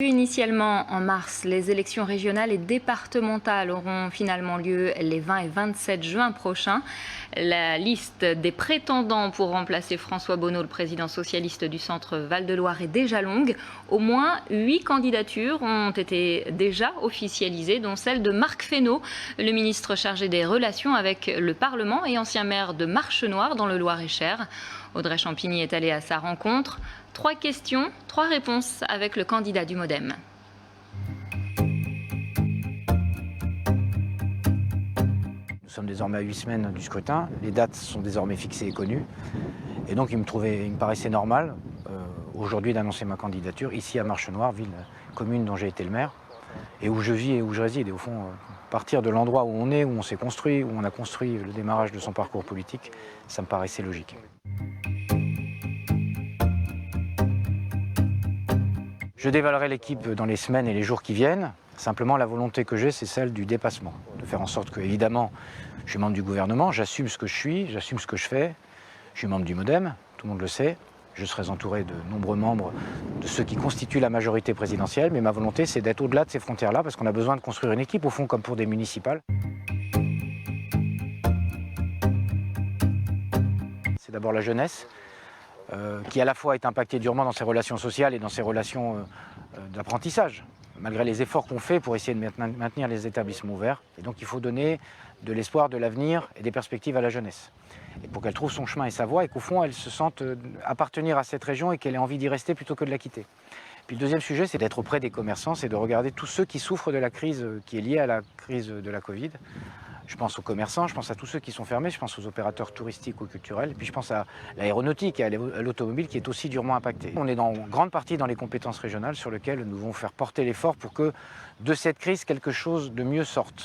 Initialement en mars, les élections régionales et départementales auront finalement lieu les 20 et 27 juin prochains. La liste des prétendants pour remplacer François Bonneau, le président socialiste du centre Val-de-Loire, est déjà longue. Au moins 8 candidatures ont été déjà officialisées, dont celle de Marc Fesneau, le ministre chargé des relations avec le Parlement et ancien maire de Marchenoir dans le Loir-et-Cher. Audrey Champigny est allée à sa rencontre. 3 questions, 3 réponses avec le candidat du MoDem. Nous sommes désormais à 8 semaines du scrutin, les dates sont désormais fixées et connues. Et donc il me paraissait normal aujourd'hui d'annoncer ma candidature ici à Marchenoir, ville, commune dont j'ai été le maire, et où je vis et où je réside. Et au fond, partir de l'endroit où on est, où on s'est construit, où on a construit le démarrage de son parcours politique, ça me paraissait logique. Je dévalerai l'équipe dans les semaines et les jours qui viennent. Simplement, la volonté que j'ai, c'est celle du dépassement. De faire en sorte que, évidemment, je suis membre du gouvernement, j'assume ce que je suis, j'assume ce que je fais. Je suis membre du MoDem, tout le monde le sait. Je serai entouré de nombreux membres de ceux qui constituent la majorité présidentielle. Mais ma volonté, c'est d'être au-delà de ces frontières-là, parce qu'on a besoin de construire une équipe, au fond, comme pour des municipales. C'est d'abord la jeunesse. Qui à la fois est impacté durement dans ses relations sociales et dans ses relations d'apprentissage, malgré les efforts qu'on fait pour essayer de maintenir les établissements ouverts. Et donc il faut donner de l'espoir, de l'avenir et des perspectives à la jeunesse. Et pour qu'elle trouve son chemin et sa voie, et qu'au fond elle se sente appartenir à cette région et qu'elle ait envie d'y rester plutôt que de la quitter. Puis le deuxième sujet, c'est d'être auprès des commerçants, c'est de regarder tous ceux qui souffrent de la crise qui est liée à la crise de la Covid. Je pense aux commerçants, je pense à tous ceux qui sont fermés, je pense aux opérateurs touristiques ou culturels, et puis je pense à l'aéronautique et à l'automobile qui est aussi durement impactée. On est en grande partie dans les compétences régionales sur lesquelles nous devons faire porter l'effort pour que de cette crise, quelque chose de mieux sorte.